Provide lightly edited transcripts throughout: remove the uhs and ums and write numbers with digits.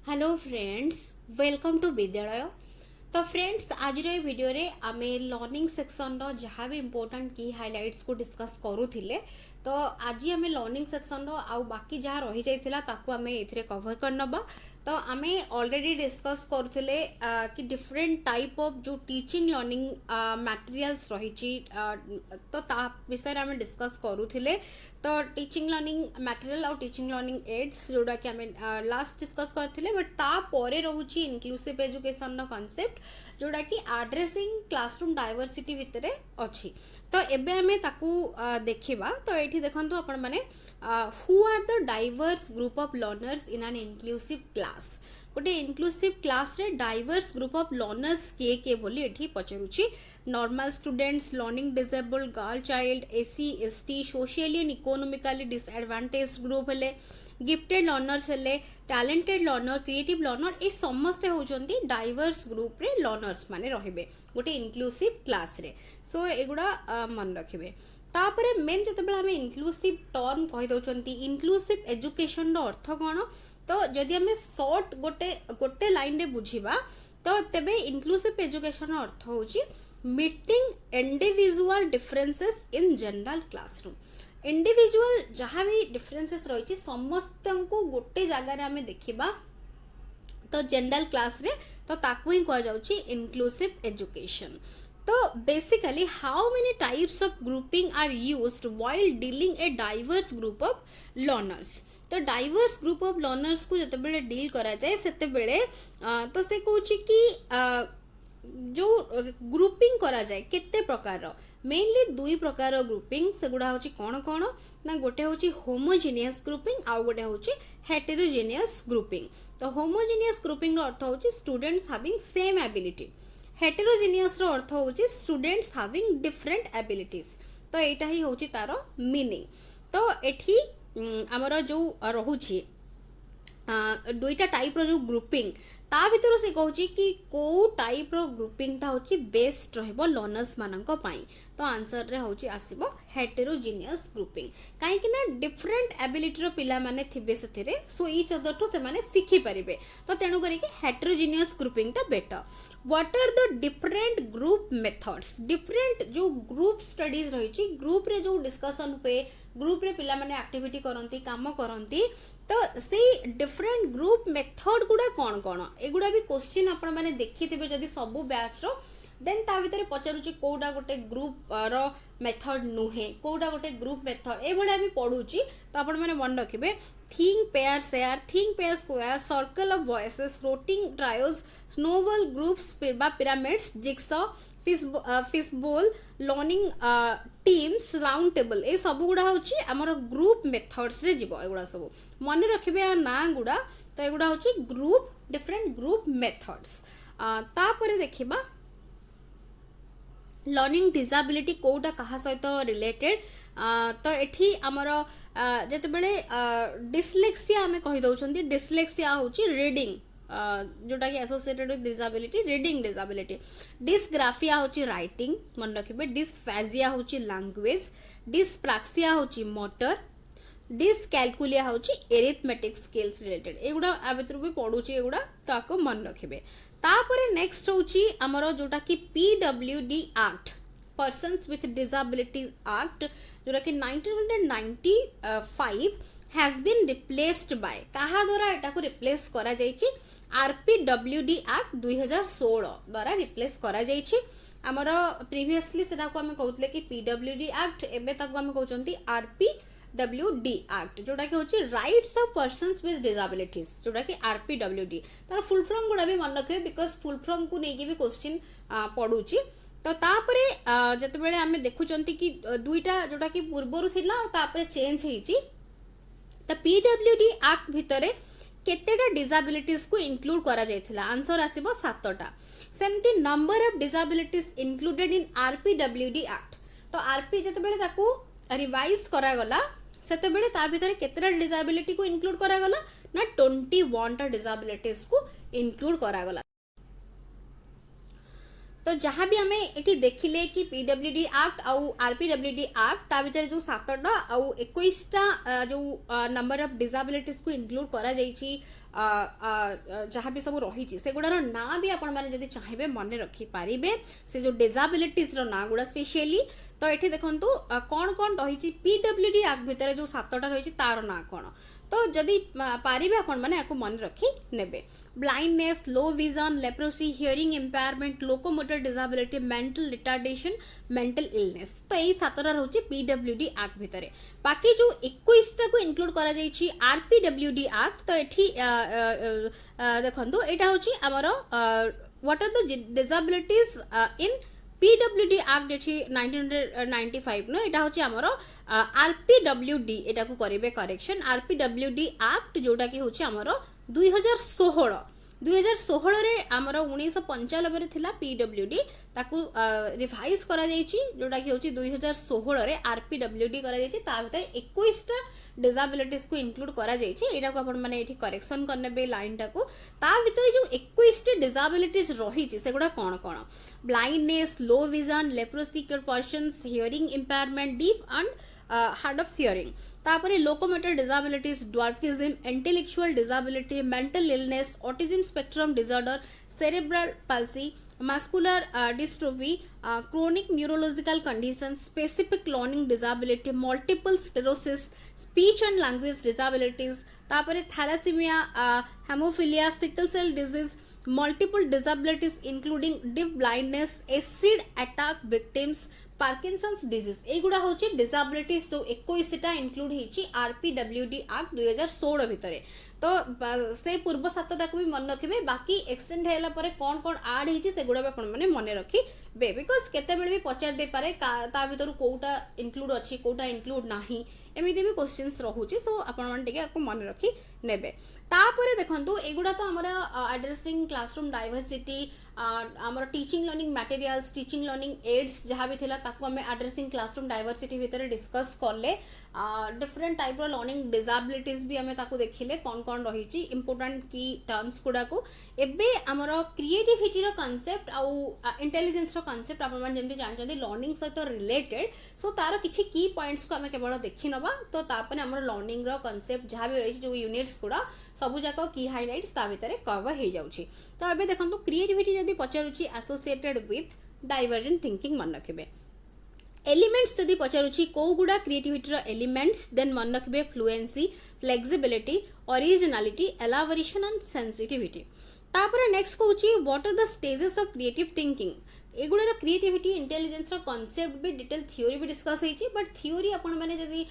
Hello friends, welcome to विद्यालय। तो friends, आज वीडियो रे आमे लर्निंग सेक्शन रो जहाँ भी इम्पोर्टेंट की हाइलाइट्स को डिस्कस करूथिले। तो आज आमे लर्निंग सेक्शन रो आउ बाकी जहाँ रही जाइथिला ताकू आमे एथिरे कवर करनबा। तो आमे ऑलरेडी डिस्कस करूथिले कि डिफरेंट टाइप ऑफ जो टीचिंग लर्निंग मटेरियल्स रही तो ता विषय आमे डिस्कस करूथिले। तो टीचिंग लर्निंग मटेरियल और टीचिंग लर्निंग एड्स जोड़ा कि आमे लास्ट डिस्कस करथिले, बट ता परे रहउची इनक्लूसिव एजुकेशन नो कांसेप्ट जोड़ा कि एड्रेसिंग क्लासरूम डाइवर्सिटी भितरे अछि। तो एबे आमे ताकू देखिबा। तो एठी देखंतु आपण माने who are the diverse group of learners in an inclusive class. गोटे इनक्लूसिव क्लास रे डाइवर्स ग्रुप ऑफ लर्नर्स के बोली एठी पचरुची। Normal students, learning disable girl child, SC ST, socially and economically disadvantage group हेले, गिफ्टेड लर्नर्स हेले, talented learner, creative learner, ये समस्ते होचंती डाइवर्स ग्रुप रे लर्नर्स माने रहिबे गोटे इनक्लूसिव क्लास रे। सो एगुडा मन रखिबे। तापरे मेन जतबेला आमे इनक्लूसिव टर्म कहि दउचंती, इनक्लूसिव एजुकेशन रो अर्थ कोन। तो जदि आमे शॉर्ट गोटे गोटे लाइन रे बुझिबा तो तेबे इनक्लूसिव एजुकेशन रो अर्थ होची meeting individual differences in general classroom. Individual जहाँ भी डिफरेंसेस रही समस्त को गोटे जगार आमे देखिबा तो जनरल क्लास रे तो ताकू ही कह जाउची इनक्लूसिव एजुकेशन। तो basically how many types of grouping are used while dealing a diverse group of learners. तो डाइवर्स ग्रुप ऑफ लर्नर्स को जते बेले डील करा जाए सेते बेले तो से कहूची कि जो ग्रुपिंग करा जाए केते प्रकार मेनली दुई प्रकार ग्रुपिंग सेगुड़ा होची कौन कौन ना गोटे होची होमोजेनियस ग्रुपिंग आउ गोटे होची हेटेरोजेनियस ग्रुपिंग। तो होमोजेनियस ग्रुपिंग रो अर्थ होची students having same ability. Heterogeneous रो अर्थ होची स्टूडेंट्स हैविंग डिफरेंट एबिलिटीज। तो एटा ही होची तारो मीनिंग। तो एठी हमर जो रहुची दुईटा टाइप रो जो ग्रुपिंग ता भितर से कहूची कि को टाइप रो ग्रुपिंग ता होची बेस्ट रहबो लर्नर्स मानक पई। तो आंसर रे होची आसीबो हेटेरोजेनियस ग्रुपिंग। काहे कि ना डिफरेंट एबिलिटी रो पिला माने थिबे सेथिरे, so each other to say माने सिखि परिबे। तो तेनु करी कि हेटेरोजेनियस ग्रुपिंग ता better. What are the different group methods. Different जो ग्रुप स्टडीज रही ग्रुप रे जो डिस्कशन हुए, ग्रुप रे पिला माने एक्टिविटी करंती, काम करंती, तो से डिफरेंट ग्रुप मेथड गुडा कौन कौन एगुड़ा भी क्वेश्चन आपण माने देखि थिबे जदी सबु बैच रो देन ता भितर पचारुची कोडा गोटे ग्रुप रो मेथड नुहे, कोडा गोटे ग्रुप मेथड ए भले आमी पढुची। तो आपण माने मन रखिबे think pair share, think pair square, circle of voices, rotating trios, snowball groups बा pyramids, jigsaw, fish bowl, learning teams, round table, ए सब गुड़ा होची हमर ग्रुप मेथड्स रे जीवो। एगुड़ा सब मन रखिबे आ ना गुड़ा। तो एगुड़ा होची ग्रुप डिफरेंट ग्रुप मेथड्स। तापरे देखिबा लर्निंग डिसेबिलिटी कोटा कहा सहित रिलेटेड। तो एठी हमर जते बेले डिसलेक्सिया हमें कहि दउछंती, डिसलेक्सिया होची रीडिंग जोटा कि associated with disability, reading disability. Dysgraphia होची राइटिंग मन रखिबे, डिसफेजिया होची लैंग्वेज, डिसप्राक्सिया होची मोटर, डिसकैलकुलिया होची एरिथमेटिक स्किल्स रिलेटेड। एगुड़ा आ भितर भी पढुची एगुड़ा तो आपको मन रखिबे। तापरे नेक्स्ट होची हमरो जोटा कि PWD act, persons with disabilities act, जोटा कि 1995 हैज बीन रिप्लेस्ड बाय कहा द्वारा एटा को रिप्लेस करा जायछि आरपीडब्ल्यूडी एक्ट 2016 द्वारा रिप्लेस करा जायछि। हमरो प्रीवियसली सेटा को हम कहउतले कि पीडब्ल्यूडी एक्ट, एबे ताको हम कहउचंती आरपीडब्ल्यूडी एक्ट जोटा कि होची rights of persons with disabilities, जोटा कि आरपीडब्ल्यूडी। तार फुल फॉर्म गुडा भी मन रखिबे बिकॉज फुल फॉर्म को नेकी भी क्वेश्चन पढुची। तो तापरे जते बेले हमें देखुचंती कि दुईटा जोटा कि पूर्वरु थिला तापरे चेंज हेची। तो पीडब्ल्यूडी एक्ट भितरे केतेटा डिसेबिलिटीज को इंक्लूड करा जायथिला, आंसर आसीबो 7टा। सेमती number of disabilities included in RPWD act. तो आरपी जते बेले ताकू रिवाइज करा गला सेते बेले ता भितरे केतेटा डिसेबिलिटी को इंक्लूड करा गला ना 21 टा डिसेबिलिटीज को इंक्लूड करा गला। तो जहाँ भी आम ये देखिले कि पीडब्ल्यूडी एक्ट आउ आरपीडब्ल्यूडी एक्ट ता भीतर जो 7टा आउ 21टा जो नंबर ऑफ डिसेबिलिटीज को इंक्लूड करा जाइछि जहाँ भी सब रही से गुड़ार ना भी आपण मैंने जब चाहिए मन रखिपारे से जो डिसेबिलिटीज ना गुड़ा स्पेशली तो ये देखो कौन कौन रही पीडब्ल्यूडी एक्ट भितर जो 7टा रही तार ना कौन तो जदि पारे आपण मैंने मन रखी नेबे blindness low vision leprosy hearing impairment locomotor disability mental retardation mental illness तो यही 7टा रोचे पीडब्ल्यूडी एक्ट भितर बाकी जो 21टा को इंक्लूड करा जाइछि आरपीडब्ल्यूडी एक्ट तो एठी देखंतु एटा होछि हमर what are the disabilities in PWD act एठी 1995 नो एटा होछि हमर आरपीडब्ल्यूडी एटा को करिवे करेक्शन आरपीडब्ल्यूडी एक्ट जोटा कि होछि हमर 2016 रे हमर 1995 रे थिला पीडब्ल्यूडी ताकू रिवाइज करा जाइछि जोटा कि होछि 2016 रे आरपीडब्ल्यूडी करा जाइछि ता भीतर 21टा डिसेबिलिटीज को इंक्लूड करा जाइछि एटा को आपण माने एठी करेक्शन करनेबे लाइन टाको ता भीतर जो 21टी डिसेबिलिटीज रहिछि सेगुडा कोन कोन blindness low vision leprosy persons hearing impairment deaf and hard of hearing तापरे locomotor disabilities dwarfism intellectual disability mental illness autism spectrum disorder cerebral palsy muscular dystrophy chronic neurological conditions specific learning disability multiple sclerosis speech and language disabilities तापरे thalassemia hemophilia sickle cell disease multiple disabilities including deaf blindness acid attack victims Parkinson's disease एगुड़ा हूँ disabilities जो 21टा include होती RPWD act 2016 भितर तो से पूर्व 7टा को भी मन रखिए बाकी एक्सटेंड होला परे कौन कौन आड होती से गुड़ा भी मैंने मन रखिबे बिकज केतेबेले भी पचार दे पारे ता भीतर कोटा इंक्लूड अच्छी कोटा इंक्लूड नाही एमिति भी क्वेश्चंस रहूची सो आपण मन टिके आपको मन रखी नेबे तापरे देखंतु एगुड़ा तो हमरा एड्रेसिंग क्लासरूम डाइवर्सिटी आमर teaching learning materials teaching learning aids जहाँ भी थिला ताको हमें एड्रेसिंग क्लासरूम डाइवर्सिटी भितर डिस्कस करले डिफरेंट टाइप रो लर्निंग डिसेबिलिटीज भी हमें ताको देखिले कौन कौन रही इंपोर्टेंट की टर्म्स गुड़ा को एबे आमर क्रिएटिविटी रो कांसेप्ट आउ इंटेलिजेंस रो कांसेप्ट आपण मन जेमति जानछन्ती लर्निंग सहित रिलेटेड सो तार किछि की पॉइंट्स को हमें केवल देखि नबा तो तापने आमर लर्निंग रो कांसेप्ट जहाँ भी रही जो यूनिट्स गुड़ा सबू जाक की हाइलाइट्स ता भितर कवर हो जाउछि तो एबे देखंतु क्रिएटिविटी जदि पचारुछि एसोसिएटेड विथ डाइवर्जेंट थिंकिंग मन रखिबे एलिमेंट्स जदि पचारुछि को गुडा क्रिएटिविटी रो एलिमेंट्स देन मन रखिबे fluency flexibility originality elaboration and sensitivity तापर नेक्स्ट कहूछि what are the stages of creative thinking एगुड़ार क्रिएटिविटी इंटेलिजेंस कॉन्सेप्ट भी डिटेल थ्योरी भी डिस्कस होती बट थ्योरी आपण मैंने जदि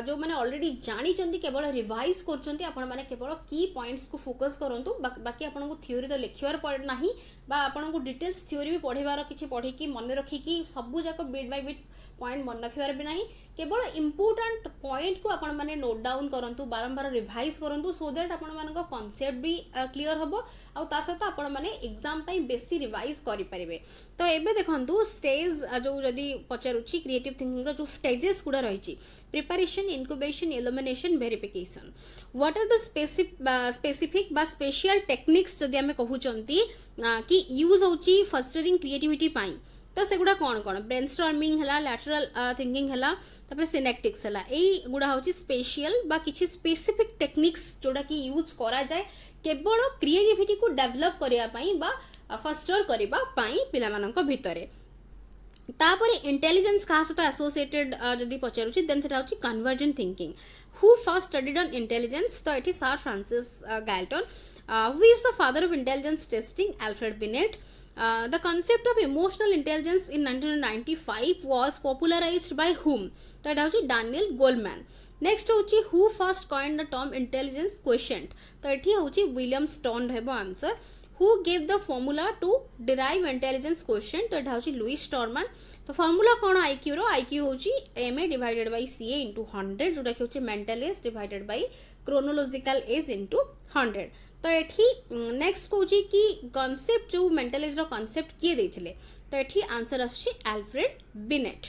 जो मैंने ऑलरेडी जानी केवल रिवाइज करछन्ती आपण मैंने केवल की पॉइंट्स को फोकस करंतु बाकी आपण को थ्योरी तो लिखिबार पड़े नाही बा आपण को डिटेल्स थ्योरी भी पढ़िबार किछि पढ़ी की मन रखी की सबु जाक बिट बाय बिट पॉइंट मन रखिबार भी नाही केवल इंपोर्टेंट पॉइंट को आपण मैंने नोट डाउन करंतु बारंबार रिवाइज करंतु सो दैट आपण मानको कांसेप्ट भी क्लियर हबो आ ता सहित आपण माने एग्जाम पई बेसी रिवाइज करि परिबे तो एबे देखंतु स्टेज जो जदि पचारुछि क्रिएटिव थिंकिंग रो जो स्टेजेस गुडा रहिछि preparation incubation illumination verification what are the specific बा स्पेशल टेक्निक्स जदि हमें कहउचंती कि यूज होछि फस्टरिंग क्रिएटिविटी पाई तो सेगुड़ा कौन कौन ब्रेनस्टॉर्मिंग है लैटरल थिंकिंग है तापर सिनेप्टिक्स है यही गुड़ा हूँ स्पेशल बा किछि स्पेसिफिक टेक्निक्स जोड़ा कि यूज करा जाए केवल क्रिएटिविटी को डेवलप करिया पई बा फस्टर करिबा पई पिला मानक भितरे तापर इंटेलिजेंस का सहित एसोसिएटेड जदि पचारुछि देन सेटा होछि convergent thinking who first studied on intelligence तो एटी sir Francis Galton who is the father of intelligence testing Alfred Binet the concept of emotional intelligence in 1995 was popularized by whom that is Daniel Goleman next होची who first coined the term intelligence quotient तो एठी होची William stone हेबो answer who gave the formula to derive intelligence quotient तो एठा होची Louis storeman तो formula कोन IQ रो IQ होची MA divided by CA into 100 जोटा कि होची mental age divided by chronological age into 100 तो एठी नेक्स्ट कहूची कि कॉन्सेप्ट जो मेंटल एज रो कॉन्सेप्ट किए देथिले तो एठी आंसर आछि Alfred Binet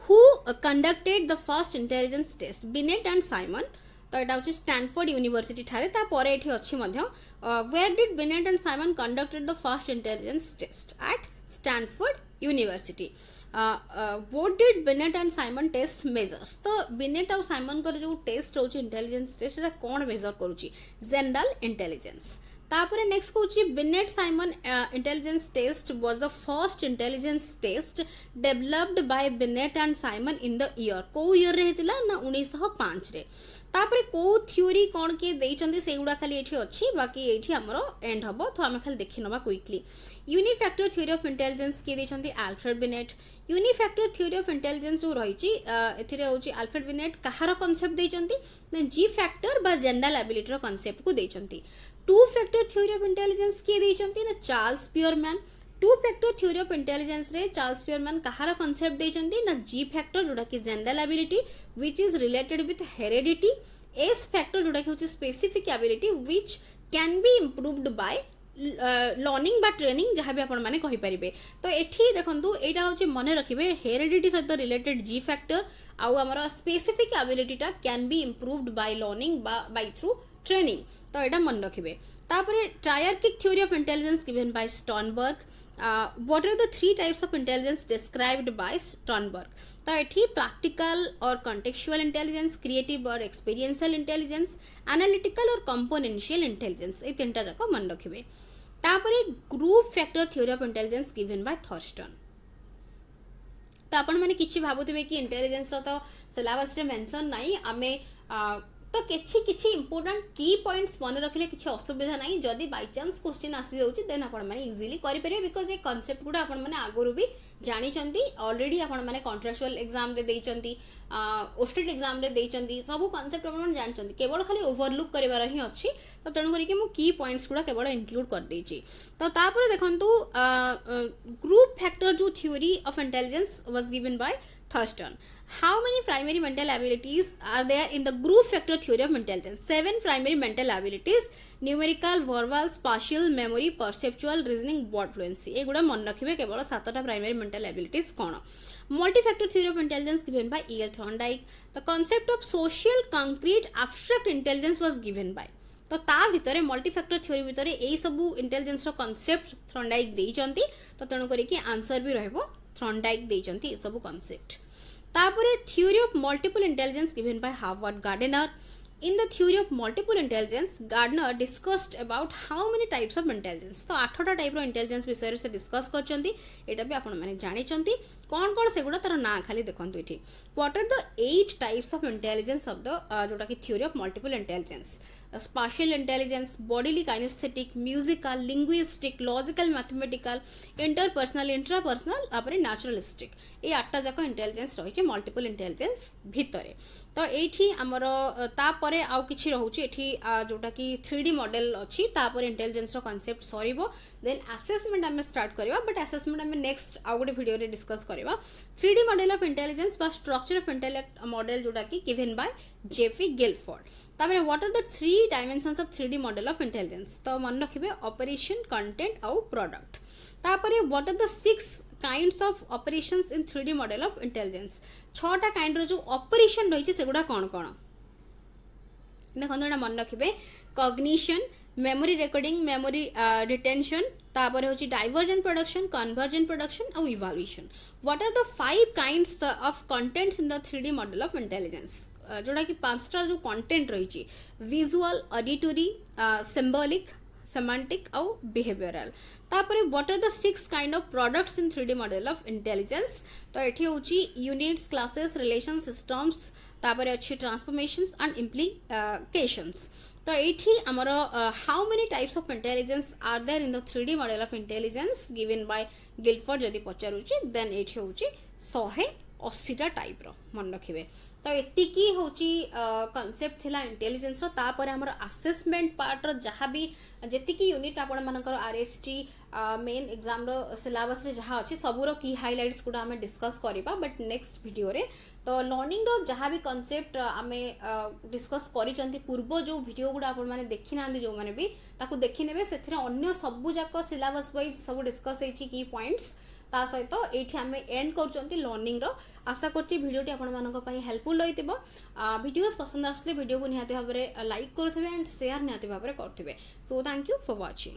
who conducted the first intelligence test Binet and Simon तो यहाँ हूँ स्टैनफोर्ड यूनिवर्सिटी ठारे तापर ये अच्छी where did Binet and Simon conducted the first intelligence test at Stanford University what did Binet and Simon test measures तो Binet और Simon जो टेस्ट रोचे इंटेलिजेंस टेस्ट कौन मेजर करुच्ची जनरल इंटेलिजेंस तापर नेक्स्ट कौन Binet Simon intelligence test was the first intelligence test developed by beneath and Simon in the year कौ year रे ना 1905 रे तापर कौ थ्योरी कौन किए देइचंदी सेगुडा खाली एठी अछि बाकी एठी हमरो एंड हबो तो आमे खाली देखि नबा quickly unifactor theory of intelligence किए देइचंदी Alfred Binet unifactor theory of intelligence जो रहिछि एथिरे होछि अल्फ्रेड बिनेट कहार कांसेप्ट देइचंदी जी फैक्टर बा जनरल एबिलिटी रो कांसेप्ट को देइचंती two factor theory of intelligence किए देइचंती ना Charles Spearman two factor theory of intelligence रे चार्ल्स पियरमैन कहार कांसेप्ट देइचंती ना जी फैक्टर जोडा कि general ability which is related with heredity S factor जोडा कि होछि specific ability which can be improved by learning बा ट्रेनिंग जहाँ भी आपण माने कहि परिबे तो एठी देखंतु एटा होछि मने रखिबे हेरेडिटी सहित रिलेटेड जी फैक्टर आउ हमर स्पेसिफिक एबिलिटी टा can be improved by learning by through training तो यहाँ मन रखिए तापर triarchic theory of intelligence given by Sternberg what are the three types of intelligence described by Sternberg तो ये प्रैक्टिकल और कॉन्टेक्चुअल इंटेलिजेंस क्रिएटिव और एक्सपीरियंशियल इंटेलिजेंस एनालिटिकल और कंपोनेंशियल इंटेलिजेंस ये तीन जाक मन रखिए तापर group factor theory of intelligence given bye Thurston तो आपण मैंने किछि भाबुथिबे कि इंटेलिजेंस तो सिलेबस रे मेंशन नाही आमे तो किछि किछि इंपोर्टेंट की पॉइंट्स मन रखिले किछि असुविधा नाही जदि बाय चांस क्वेश्चन आसी जाउची देन आपण माने इजीली करि परिबे बिकॉज ये कांसेप्ट गुडा आपण माने आगुरु भी जानि चंती ऑलरेडी आपण माने कॉन्ट्रैक्चुअल एग्जाम रे देई चंती ओस्टेट एग्जाम रे देई चंती सब कांसेप्ट आपण माने जानि चंती केवल खाली ओवरलुक करिवार ही अछि तो तणु करी के मु की पॉइंट्स गुडा केवल इंक्लूड कर देछि तो तापर देखंतु ग्रुप फैक्टर जो theory of intelligence was given by Thurston. How many primary mental abilities are there in the group factor theory of intelligence? 7 primary mental abilities: numerical, verbal, spatial, memory, perceptual, reasoning, word fluency. ये गुड़ा मन रखिबे केवल 7टा primary mental abilities कौन multi-factor theory of intelligence given by E.L. Thorndike. The concept of social, concrete, abstract intelligence was given by तो ता भितरे multi factor theory भितरे एई सबु इंटेलिजेंस रो कांसेप्ट थ्रॉन्डाइक देइचंती तो तणु करी कि आंसर भी रहबो थ्रॉन्डाइक देइचंती सबु कांसेप्ट तापरे theory of multiple intelligence given by Harvard Gardner in the theory of multiple intelligence Gardner discussed about how many types of intelligence तो 8टा टाइप रो इंटेलिजेंस विषय से डिस्कस करचंती एटा भी आपण माने जानि चंती कोन कोन सेगुडा तार ना खाली देखंतु इठी what are the 8 types of intelligence of the जोटा कि theory of multiple intelligence spatial intelligence, bodily kinesthetic, musical, linguistic, logical, mathematical, interpersonal, intrapersonal, अपरे naturalistic ये 8टा जाक इंटेलिजेंस रही मल्टीपल इंटेलिजेंस भितरे तो ये आमर तापरे आउ किछि रहउछि एठी जोटा कि 3D मॉडल अछि तापर इंटेलिजेंस रो कांसेप्ट सरीबो देन असेसमेंट आमे स्टार्ट करबा बट असेसमेंट आमे नेक्स्ट आउ गोटे वीडियो रे डिस्कस करबा 3D मॉडल ऑफ इंटेलिजेंस बा स्ट्रक्चर ऑफ इंटेलेक्ट मॉडल जोटा कि गिवन बाय जेफी गिलफोर्ड तापर what are the 3 dimensions of 3D model of intelligence तो मन रखिबे ऑपरेशन कंटेंट आउ प्रोडक्ट तापर what are the 6 kinds of operations in 3D model of intelligence 6टा kind रो जो ऑपरेशन रहिछि सेगुडा कोन कोन देखो एटा मन रखिबे cognition memory recording memory retention तापर होछि डाइवर्जेंट प्रोडक्शन कन्वर्जेंट प्रोडक्शन और evaluation what are the 5 kinds of contents in the 3D model of intelligence जोटा कि 5टा जो कंटेंट रही विजुअल ऑडिटरी सिंबॉलिक सेमांटिक और बिहेवियरल तापर what are the 6 kind of products in 3D model of intelligence तो एठी होची यूनिट्स क्लासेस रिलेशन सिस्टम्स तापर अच्छी ट्रांसफॉर्मेशंस एंड इम्प्लीकेशंस तो एठी हमर how many types of intelligence are there in the 3D model of intelligence given by Guilford जदी पचारुची देन एठी होची 180टा टाइप रो मन रखिबे तो एतिकी होची कांसेप्ट थिला इंटेलिजेंस रो तापर हमर असेसमेंट पार्ट रो जहाँ भी जेतिकी यूनिट आपण मानकर आरएसटी मेन एग्जाम रो सिलेबस रे जहाँ अछि सबुरो की हाइलाइट्स गुडा हमें डिस्कस करिबा बट नेक्स्ट वीडियो रे तो लर्निंग रो जहाँ भी कांसेप्ट आमे डिस्कस करिचंती पूर्व जो वीडियो गुडा आपण माने देखि नांदी जो माने भी ताकू देखि नेबे सेथिरे अन्य सबु जाक सिलेबस वाइज सब डिस्कस हेछि की पॉइंट्स ता सहित ये आम एंड कर लर्निंग आशा करछि भिडियोटी आपण हेल्पफुल होइतिबो वीडियोस पसंद आसले वीडियो को निहाती भाव में लाइक करुथिबे एंड शेयर निहाती भाव में करुथिबे so thank you for watching.